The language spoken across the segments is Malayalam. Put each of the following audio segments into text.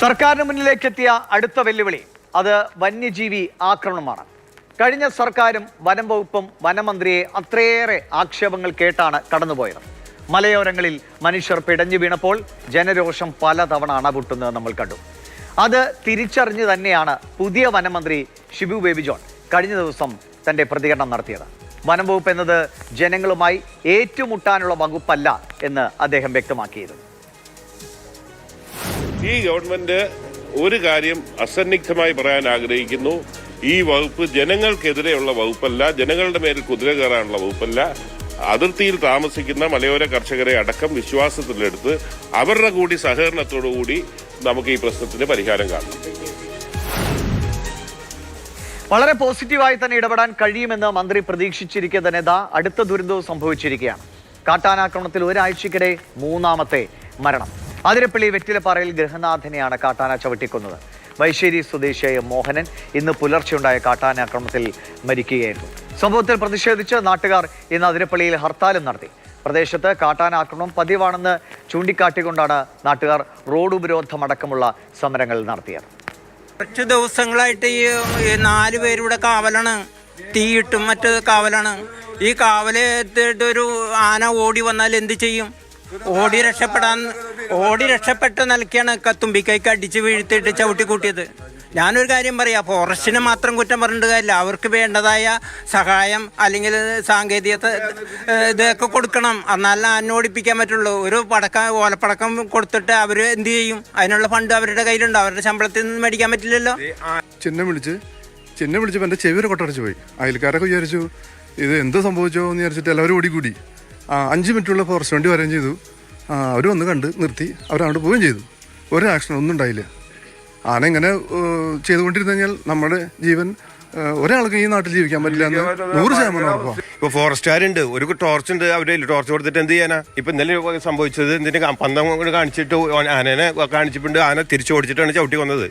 സർക്കാരിന് മുന്നിലേക്കെത്തിയ അടുത്ത വെല്ലുവിളി അത് വന്യജീവി ആക്രമണമാണ്. കഴിഞ്ഞ സർക്കാരും വനം വകുപ്പും വനമന്ത്രിയെ അത്രയേറെ ആക്ഷേപങ്ങൾ കേട്ടാണ് കടന്നുപോയത്. മലയോരങ്ങളിൽ മനുഷ്യർ പിടഞ്ഞു വീണപ്പോൾ ജനരോഷം പലതവണ അണപൊട്ടുന്നത് നമ്മൾ കണ്ടു. അത് തിരിച്ചറിഞ്ഞു തന്നെയാണ് പുതിയ വനമന്ത്രി ഷിബു ബേബി ജോൺ കഴിഞ്ഞ ദിവസം തന്റെ പ്രതികരണം നടത്തിയത്. വനം വകുപ്പ് എന്നത് ജനങ്ങളുമായി ഏറ്റുമുട്ടാനുള്ള വകുപ്പല്ല എന്ന് അദ്ദേഹം വ്യക്തമാക്കിയിരുന്നു. ഈ ഗവൺമെന്റ് ഒരു കാര്യം അസന്നിഗ്ധമായി പറയാൻ ആഗ്രഹിക്കുന്നു. ഈ വകുപ്പ് ജനങ്ങൾക്കെതിരെയുള്ള വകുപ്പല്ല, ജനങ്ങളുടെ മേൽ കുതിര കയറാനുള്ള വകുപ്പല്ല. അതിർത്തിയിൽ താമസിക്കുന്ന മലയോര കർഷകരെ അടക്കം വിശ്വാസത്തിലെടുത്ത് അവരുടെ കൂടി സഹകരണത്തോടുകൂടി നമുക്ക് ഈ പ്രശ്നത്തിന് പരിഹാരം കാണണം. വളരെ പോസിറ്റീവായി തന്നെ ഇടപെടാൻ കഴിയുമെന്ന് മന്ത്രി പ്രതീക്ഷിച്ചിരിക്കെ തന്നെ അടുത്ത ദുരന്തവും സംഭവിച്ചിരിക്കുകയാണ്. കാട്ടാനാക്രമണത്തിൽ ഒരാഴ്ചക്കിടെ മൂന്നാമത്തെ മരണം. അതിരപ്പള്ളി വെറ്റിലപ്പാറയിൽ ഗൃഹനാഥനെയാണ് കാട്ടാന ചവിട്ടിക്കൊന്നത്. വൈശ്ശേരി സ്വദേശിയായ മോഹനൻ ഇന്ന് പുലർച്ചെയുണ്ടായ കാട്ടാനാക്രമണത്തിൽ മരിക്കുകയായിരുന്നു. സംഭവത്തിൽ പ്രതിഷേധിച്ച് നാട്ടുകാർ ഇന്ന് അതിരപ്പള്ളിയിൽ ഹർത്താലും നടത്തി. പ്രദേശത്ത് കാട്ടാനാക്രമണം പതിവാണെന്ന് ചൂണ്ടിക്കാട്ടിക്കൊണ്ടാണ് നാട്ടുകാർ റോഡ് ഉപരോധമടക്കമുള്ള സമരങ്ങൾ നടത്തിയത്. കുറച്ച് ദിവസങ്ങളായിട്ട് ഈ 4 പേരുടെ കാവലാണ്, തീയിട്ടും മറ്റു കാവലാണ്. ഈ കാവലെത്തിയിട്ട് ഒരു ആന ഓടി വന്നാൽ എന്ത് ചെയ്യും? ഓടി രക്ഷപ്പെട്ട നിലയ്ക്കാണ് തുമ്പിക്കൈക്ക് അടിച്ച് വീഴ്ത്തിയിട്ട് ചവിട്ടിക്കൂട്ടിയത്. ഞാനൊരു കാര്യം പറയാം, ഫോറസ്റ്റിനെ മാത്രം കുറ്റം പറഞ്ഞിട്ട് കാര്യമില്ല. അവർക്ക് വേണ്ടതായ സഹായം അല്ലെങ്കിൽ സാങ്കേതിക ഇതൊക്കെ കൊടുക്കണം, എന്നാലും ആന ഓടിപ്പിക്കാൻ പറ്റുള്ളൂ. ഒരു ഓലപ്പടക്കം കൊടുത്തിട്ട് അവർ എന്ത് ചെയ്യും? അതിനുള്ള ഫണ്ട് അവരുടെ കയ്യിലുണ്ടോ? അവരുടെ ശമ്പളത്തിൽ നിന്ന് മേടിക്കാൻ പറ്റില്ലല്ലോ. ചിഹ്നം വിളിച്ചപ്പോൾ എൻ്റെ ചെവിയൊരു കൊട്ടടച്ചു പോയി. അയൽക്കാരൊക്കെ വിചാരിച്ചു ഇത് എന്ത് സംഭവിച്ചോ എന്ന് വിചാരിച്ചിട്ട് എല്ലാവരും ഓടിക്കൂടി. 5 മിനിറ്റുള്ള ഫോറസ്റ്റ് വണ്ടി വരികയും ചെയ്തു. അവർ വന്ന് കണ്ട് നിർത്തി, അവരങ്ങോട്ട് പോവുകയും ചെയ്തു. ഒരു ആക്ഷൻ ഒന്നും ഉണ്ടായില്ല. ആന ഇങ്ങനെ ചെയ്തുകൊണ്ടിരുന്നു കഴിഞ്ഞാൽ നമ്മുടെ ജീവൻ ഒരാൾക്ക് ഈ നാട്ടിൽ ജീവിക്കാൻ പറ്റില്ല എന്ന് 100% ഉറപ്പാണ്. ഇപ്പൊ ഫോറസ്റ്റുകാരുണ്ട്, ഒരു ടോർച്ച് ഉണ്ട്, അവര് ടോർച്ച് കൊടുത്തിട്ട് എന്ത് ചെയ്യാനാ? ഇപ്പൊ ഇന്നലെ സംഭവിച്ചത് എന്തിനാ? പന്തം കൊണ്ട് കാണിച്ചിട്ട് ആനനെ കാണിച്ചിട്ടുണ്ട്, ആന തിരിച്ചു ഓടിച്ചിട്ടാണ് ചവിട്ടി വന്നത്.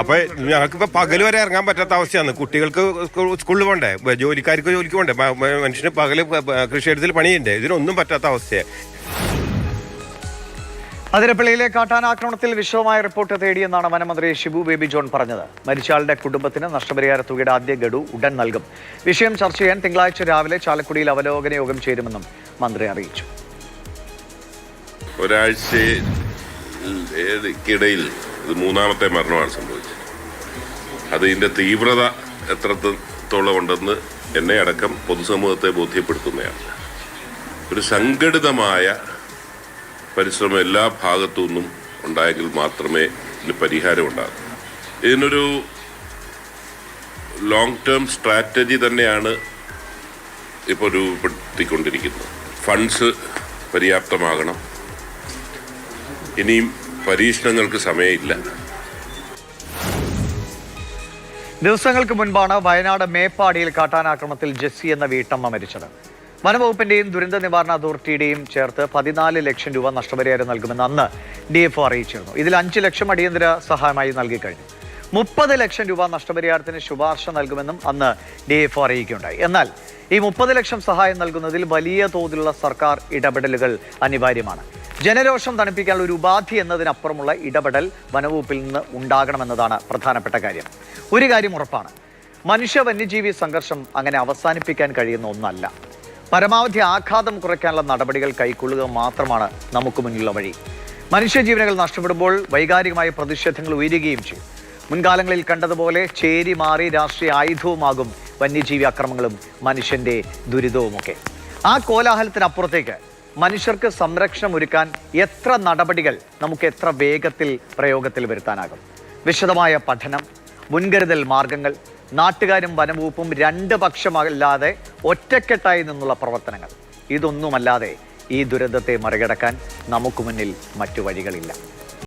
അപ്പൊ ഞങ്ങൾക്കിപ്പോ പകല് വരെ ഇറങ്ങാൻ പറ്റാത്ത അവസ്ഥയാണ്. കുട്ടികൾക്ക് സ്കൂളിൽ പോകണ്ടേ, ജോലിക്കാർക്ക് ജോലിക്ക് പോകണ്ടേ, മനുഷ്യന് പകല് കൃഷിയിടത്തിൽ പണിയുണ്ടേ, ഇതിനൊന്നും പറ്റാത്ത അവസ്ഥയാണ്. അതിരപ്പള്ളിയിലെ കാട്ടാനാക്രമണത്തിൽ വിശദമായ റിപ്പോർട്ട് തേടിയെന്നാണ് വനമന്ത്രി ഷിബു ബേബി ജോൺ പറഞ്ഞത്. മരിച്ചയാളുടെ കുടുംബത്തിന് നഷ്ടപരിഹാര തുകയുടെ ആദ്യ ഗഡു ഉടൻ നൽകും. വിഷയം ചർച്ച ചെയ്യാൻ തിങ്കളാഴ്ച രാവിലെ ചാലക്കുടിയിൽ അവലോകന യോഗം ചേരുമെന്നും മന്ത്രി അറിയിച്ചു. ഒരാഴ്ചക്കിടയിൽ ഇത് 3ാമത്തെ മരണമാണ് സംഭവിച്ചത്. അതിൻ്റെ തീവ്രത എത്രത്തോളം ഉണ്ടെന്ന് എന്നെ അടക്കം പൊതുസമൂഹത്തെ ബോധ്യപ്പെടുത്തുന്നതാണ്. ഒരു സംഘടിതമായ പരിശ്രമം എല്ലാ ഭാഗത്തു നിന്നും ഉണ്ടായെങ്കിൽ മാത്രമേ ഇതിന് പരിഹാരം ഉണ്ടാകൂ. ഇതിനൊരു ലോങ് ടേം സ്ട്രാറ്റജി തന്നെയാണ് ഇപ്പോൾ രൂപപ്പെടുത്തിക്കൊണ്ടിരിക്കുന്നത്. ഫണ്ട്സ് പര്യാപ്തമാകണം. ഇനിയും പരീക്ഷണങ്ങൾക്ക് സമയമില്ല. ദിവസങ്ങൾക്ക് മുൻപാണ് വയനാട് മേപ്പാടിയിൽ കാട്ടാനാക്രമണത്തിൽ ജെസ്സി എന്ന വീട്ടമ്മ മരിച്ചത്. വനംവകുപ്പിന്റെയും ദുരന്ത നിവാരണ അതോറിറ്റിയുടെയും ചേർത്ത് 14 ലക്ഷം രൂപ നഷ്ടപരിഹാരം നൽകുമെന്ന് അന്ന് DFO അറിയിച്ചിരുന്നു. ഇതിൽ 5 ലക്ഷം അടിയന്തര സഹായമായി നൽകിക്കഴിഞ്ഞു. 30 ലക്ഷം രൂപ നഷ്ടപരിഹാരത്തിന് ശുപാർശ നൽകുമെന്നും അന്ന് DFO അറിയിക്കുകയുണ്ടായി. എന്നാൽ ഈ 30 ലക്ഷം സഹായം നൽകുന്നതിൽ വലിയ തോതിലുള്ള സർക്കാർ ഇടപെടലുകൾ അനിവാര്യമാണ്. ജനരോഷം തണുപ്പിക്കാനുള്ള ഒരു ഉപാധി എന്നതിനപ്പുറമുള്ള ഇടപെടൽ വനവകുപ്പിൽ നിന്ന് ഉണ്ടാകണമെന്നതാണ് പ്രധാനപ്പെട്ട കാര്യം. ഒരു കാര്യം ഉറപ്പാണ്, മനുഷ്യ വന്യജീവി സംഘർഷം അങ്ങനെ അവസാനിപ്പിക്കാൻ കഴിയുന്ന ഒന്നല്ല. പരമാവധി ആഘാതം കുറയ്ക്കാനുള്ള നടപടികൾ കൈക്കൊള്ളുക മാത്രമാണ് നമുക്ക് മുന്നിലുള്ള വഴി. മനുഷ്യജീവനുകൾ നഷ്ടപ്പെടുമ്പോൾ വൈകാരികമായ പ്രതിഷേധങ്ങൾ ഉയരുകയും ചെയ്യും. മുൻകാലങ്ങളിൽ കണ്ടതുപോലെ ചേരി മാറി രാഷ്ട്രീയ ആയുധവുമാകും വന്യജീവി അക്രമങ്ങളും മനുഷ്യന്റെ ദുരിതവുമൊക്കെ. ആ കോലാഹലത്തിനപ്പുറത്തേക്ക് മനുഷ്യർക്ക് സംരക്ഷണം ഒരുക്കാൻ എത്ര നടപടികൾ നമുക്ക് എത്ര വേഗത്തിൽ പ്രയോഗത്തിൽ വരുത്താനാകും? വിശദമായ പഠനം, മുൻകരുതൽ മാർഗങ്ങൾ, നാട്ടുകാരും വനംവകുപ്പും 2 പക്ഷമല്ലാതെ ഒറ്റക്കെട്ടായി നിന്നുള്ള പ്രവർത്തനങ്ങൾ, ഇതൊന്നുമല്ലാതെ ഈ ദുരന്തത്തെ മറികടക്കാൻ നമുക്ക് മുന്നിൽ മറ്റു വഴികളില്ല.